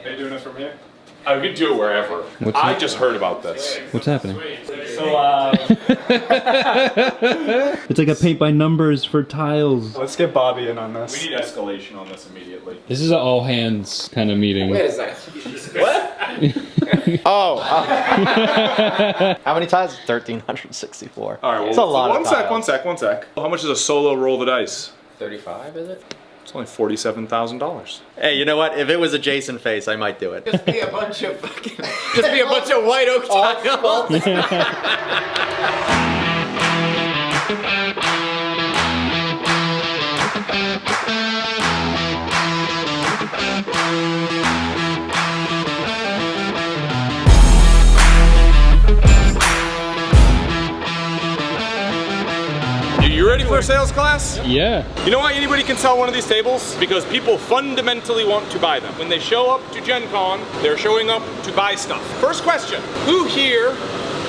Are you doing it from here? I could do it wherever. I just heard about this. What's happening? So, It's like a paint by numbers for tiles. Let's get Bobby in on this. we need escalation on this immediately. This is an all hands kind of meeting. Wait a second. What? Oh. How many tiles? 1,364. All right, well, it's a lot one of sec, tiles. one sec. How much is a solo roll the dice? 35, is it? It's only $47,000. Hey, you know what? If it was a Jason face, I might do it. Just be a bunch of fucking. Just be a bunch of white oak tiles. You ready for a sales class? Yeah. You know why anybody can sell one of these tables? Because people fundamentally want to buy them. When they show up to Gen Con, they're showing up to buy stuff. First question, who here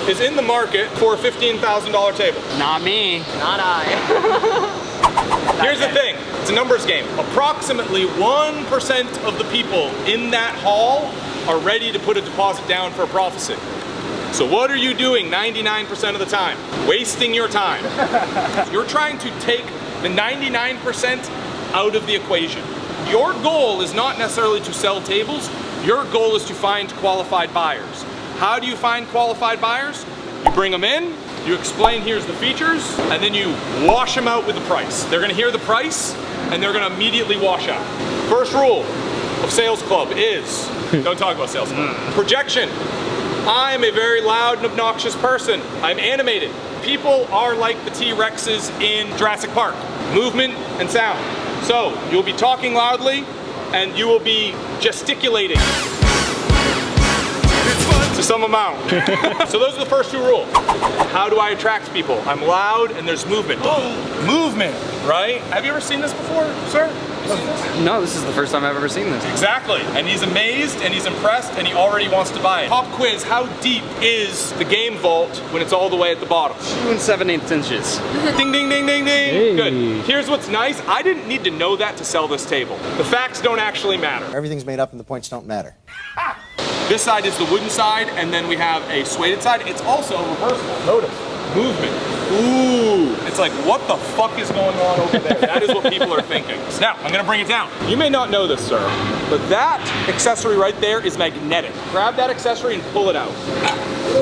is in the market for a $15,000 table? Not me. Not I. Here's the thing, it's a numbers game. Approximately 1% of the people in that hall are ready to put a deposit down for a prophecy. So what are you doing 99% of the time? Wasting your time. You're trying to take the 99% out of the equation. Your goal is not necessarily to sell tables, your goal is to find qualified buyers. How do you find qualified buyers? You bring them in, you explain here's the features, and then you wash them out with the price. They're gonna hear the price, and they're gonna immediately wash out. First rule of Sales Club is, don't talk about Sales Club. Projection. I'm a very loud and obnoxious person. I'm animated. People are like the T-Rexes in Jurassic Park. Movement and sound. So, you'll be talking loudly, and you will be gesticulating to some amount. So those are the first two rules. How do I attract people? I'm loud and there's movement. Movement, right? Have you ever seen this before, sir? No, this is the first time I've ever seen this. Exactly, and he's amazed and he's impressed and he already wants to buy it. Pop quiz, how deep is the game vault when it's all the way at the bottom? 2 7/8 inches. Ding, ding, ding, ding, ding. Hey. Good. Here's what's nice, I didn't need to know that to sell this table. The facts don't actually matter. Everything's made up and the points don't matter. This side is the wooden side, and then we have a suede side. It's also reversible. Notice, movement. Ooh, it's like, what the fuck is going on over there? That is what people are thinking. Now, I'm gonna bring it down. You may not know this, sir, but that accessory right there is magnetic. Grab that accessory and pull it out.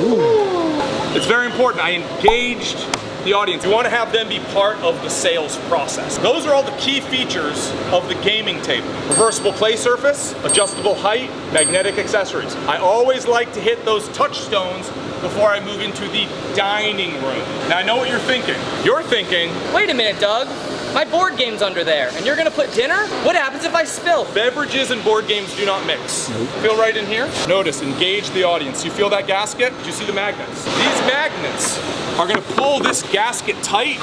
Ooh. It's very important. I engaged the audience. You want to have them be part of the sales process. Those are all the key features of the gaming table. Reversible play surface, adjustable height, magnetic accessories. I always like to hit those touchstones before I move into the dining room. Now I know what you're thinking. You're thinking, Wait a minute, Doug. My board game's under there, and you're gonna put dinner? What happens if I spill? beverages and board games do not mix. Feel right in here? Notice, engage the audience. You feel that gasket? Do you see the magnets? These magnets are gonna pull this gasket tight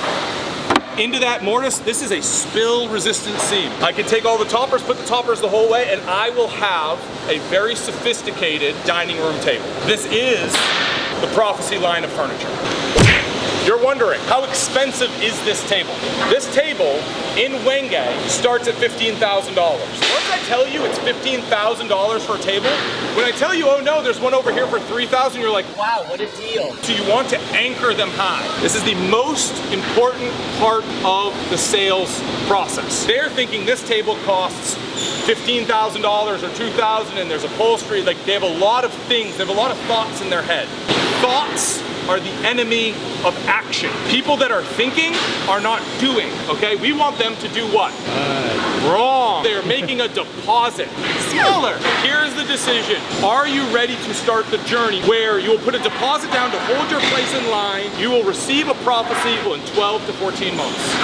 into that mortise. This is a spill resistant seam. I can take all the toppers, put the toppers the whole way, and I will have a very sophisticated dining room table. This is the Prophecy line of furniture. You're wondering, how expensive is this table? This table in Wenge starts at $15,000. Once I tell you it's $15,000 for a table, when I tell you, oh no, there's one over here for $3,000, you're like, Wow, what a deal. so you want to anchor them high. This is the most important part of the sales process. They're thinking this table costs $15,000 or $2,000 and there's upholstery. Like, they have a lot of things, they have a lot of thoughts in their head. Thoughts are the enemy of action. People that are thinking are not doing, okay? We want them to do what? Wrong. They're making a deposit. Smaller. Here's the decision. Are you ready to start the journey where you will put a deposit down to hold your place in line, you will receive a prophecy in 12 to 14 months.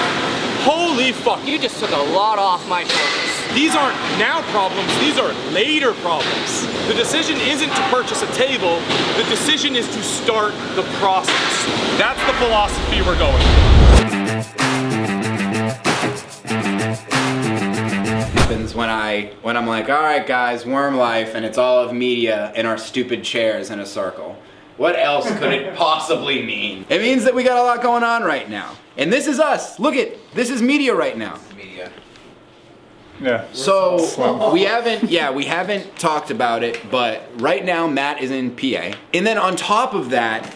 Holy fuck. You just took a lot off my shoulders. These aren't now problems, these are later problems. The decision isn't to purchase a table, the decision is to start the process. That's the philosophy we're going with. Happens when I'm like, all right guys, worm life, and it's all of media in our stupid chairs in a circle. What else could it possibly mean? It means that we got a lot going on right now. And this is us. Look it, this is media right now. Media. Yeah. So we haven't talked about it, but right now Matt is in PA. And then on top of that,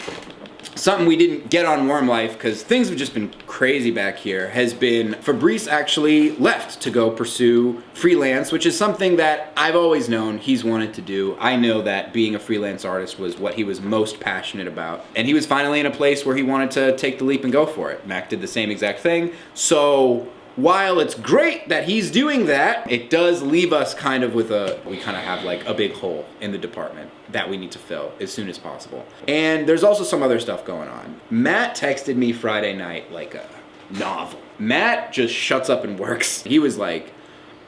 something we didn't get on Worm Life, because things have just been crazy back here, has been Fabrice actually left to go pursue freelance, which is something that I've always known he's wanted to do. I know that being a freelance artist was what he was most passionate about. And he was finally in a place where he wanted to take the leap and go for it. Mac did the same exact thing. So while it's great that he's doing that, it does leave us kind of with we kind of have like a big hole in the department that we need to fill as soon as possible. And there's also some other stuff going on. Matt texted me Friday night like a novel. Matt just shuts up and works. He was like,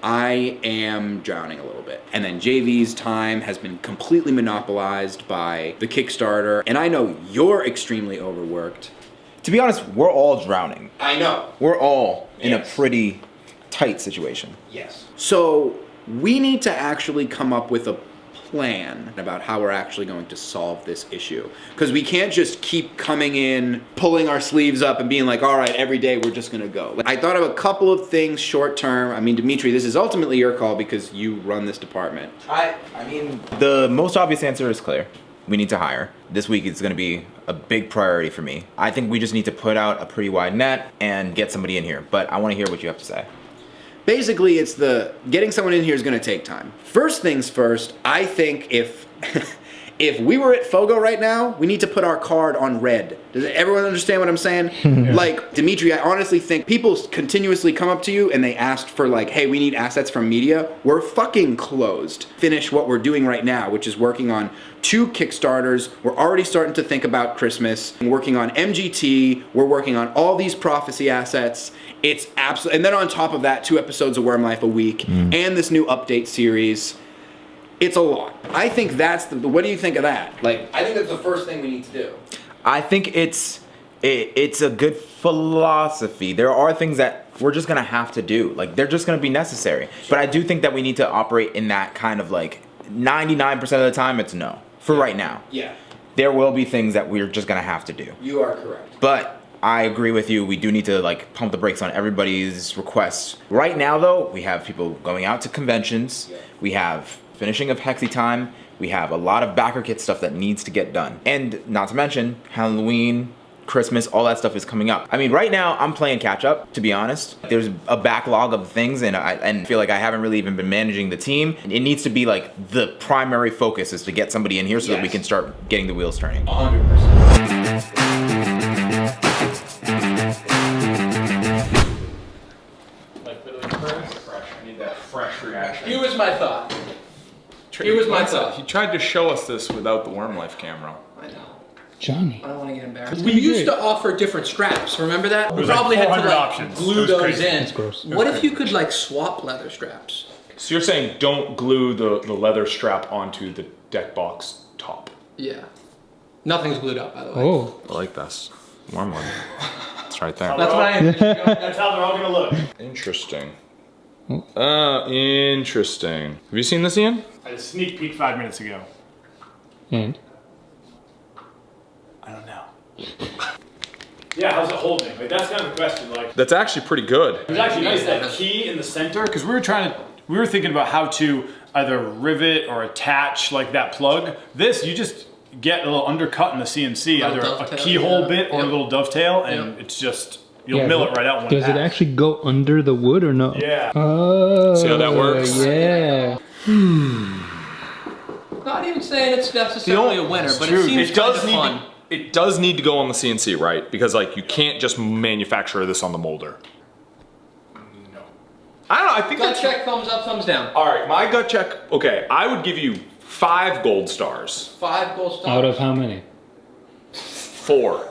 I am drowning a little bit. And then JV's time has been completely monopolized by the Kickstarter. And I know you're extremely overworked. To be honest, we're all drowning. I know. We're all in a Yes. pretty tight situation. Yes. So we need to actually come up with a plan about how we're actually going to solve this issue. Because we can't just keep coming in, pulling our sleeves up and being like, all right, every day we're just gonna go. I thought of a couple of things short term. I mean, Dimitri, this is ultimately your call because you run this department. I mean, the most obvious answer is clear. We need to hire. This week is going to be a big priority for me. I think we just need to put out a pretty wide net and get somebody in here. But I want to hear what you have to say. Basically, it's getting someone in here is going to take time. First things first, I think if we were at Fogo right now, we need to put our card on red. Does everyone understand what I'm saying? Like, Dimitri, I honestly think people continuously come up to you and they ask for like, hey, we need assets from media. We're fucking closed. Finish what we're doing right now, which is working on 2 Kickstarters. We're already starting to think about Christmas. We're working on MGT. We're working on all these prophecy assets. It's absolutely, and then on top of that, 2 episodes of Worm Life a week and this new update series. It's a lot. I think that's what do you think of that? Like, I think that's the first thing we need to do. I think it's a good philosophy. There are things that we're just gonna have to do. Like, they're just gonna be necessary. But I do think that we need to operate in that kind of like 99% of the time it's no. For right now. Yeah. There will be things that we're just gonna have to do. You are correct. But I agree with you. We do need to like pump the brakes on everybody's requests. Right now though, we have people going out to conventions. Yeah. We have finishing of Hexy time. We have a lot of backer kit stuff that needs to get done. And not to mention Halloween, Christmas, all that stuff is coming up. I mean, right now I'm playing catch up, to be honest. There's a backlog of things and I feel like I haven't really even been managing the team. It needs to be like the primary focus is to get somebody in here so that we can start getting the wheels turning. 100%. Like literally fresh. I need that fresh reaction. Here was my thought. Here was my thought. He tried to show us this without the Worm Life camera. I know. Johnny. I don't want to get embarrassed. We used to offer different straps. Remember that? We was like probably had to 400 like options. glue It was those crazy. in. It's gross. What if you could like swap leather straps? So you're saying don't glue the leather strap onto the deck box top. Yeah. Nothing's glued up, by the way. Oh. I like this. Warm one. It's right there. That's what I am. That's how they're all gonna look. Interesting. Interesting. Have you seen this, Ian? I just sneak peek 5 minutes ago. And? I don't know. Yeah, how's it holding? Like that's kind of the question. Like That's actually pretty good. it was actually nice that key in the center because we were thinking about how to either rivet or attach like that plug. This you just get a little undercut in the CNC, Little either a dovetail, keyhole yeah. bit or a Yep. little dovetail, and Yep. it's just you'll mill it right out in one Does it pass. actually go under the wood or no? Yeah. Oh. See how that works? Yeah. Not even saying it's necessarily a winner, but it seems kind of fun. It does need to go on the CNC, right? Because like you can't just manufacture this on the molder. No. I don't know. I think Gut that's check, thumbs up, thumbs down. all right. My gut check. Okay, I would give you 5 gold stars. 5 gold stars. Out of how many? 4.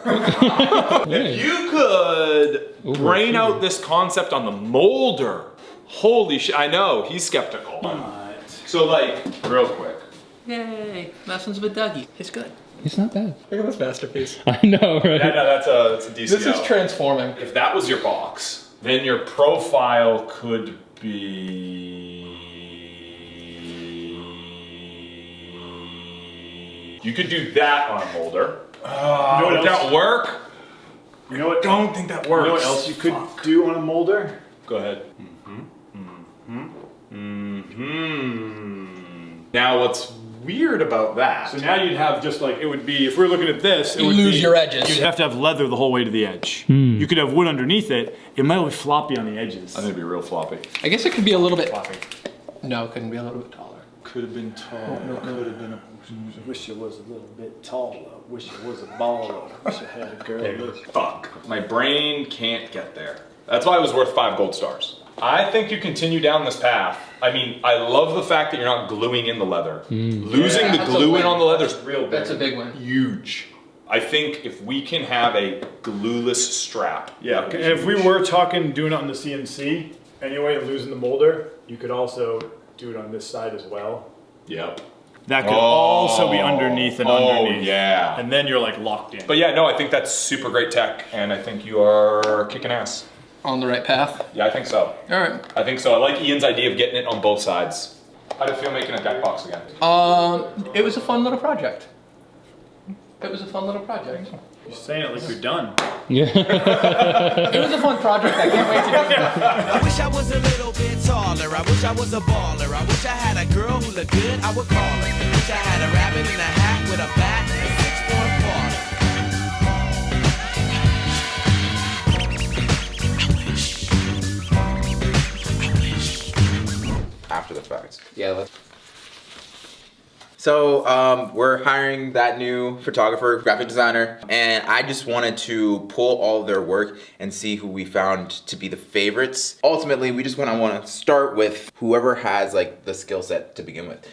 If you could brain out this concept on the molder, holy shit! I know he's skeptical. So like, real quick. Yay. Lessons with Dougie. It's good. It's not bad. Look at this masterpiece. I know, right? Yeah, no, that's a DCL. This is transforming. If that was your box, then your profile could be. You could do that on a molder. Would that work? You know what? Don't think that works. You know what else you could do on a molder? Go ahead. Now what's weird about that? So now you'd have just like, it would be, if we were looking at this, it You would lose be, your edges. You'd have to have leather the whole way to the edge. You could have wood underneath it. It might be floppy on the edges. I think it'd be real floppy. I guess it could be a little bit. Floppy. No, it couldn't be a little bit taller. Could have been tall. Could have been a. Wish it was a little bit taller. Wish it was a baller. Wish I had a girl. Fuck. My brain can't get there. That's why it was worth 5 gold stars. I think you continue down this path. I mean, I love the fact that you're not gluing in the leather. Losing the That's a glue in win. on the leather is real big. That's a big one. Huge. I think if we can have a glueless strap. Yeah, and if we were talking doing it on the CNC anyway and losing the molder, you could also do it on this side as well. Yep. That could also be underneath and underneath. Yeah. And then you're like locked in. But yeah, no, I think that's super great tech, and I think you are kicking ass. On the right path. Yeah, I think so. All right. I think so. I like Ian's idea of getting it on both sides. How do you feel making a deck box again? It was a fun little project. It was a fun little project. You're saying it like you're done. It was a fun project. I can't wait to do it. I wish I was a little bit taller. I wish I was a baller. I wish I had a girl who looked good, I would call her. Wish I had a rabbit in a hat with a bat and a 6-4 baller. After the fact. Yeah, let's. So we're hiring that new photographer, graphic designer, and I just wanted to pull all of their work and see who we found to be the favorites. Ultimately, we just want to start with whoever has like the skill set to begin with.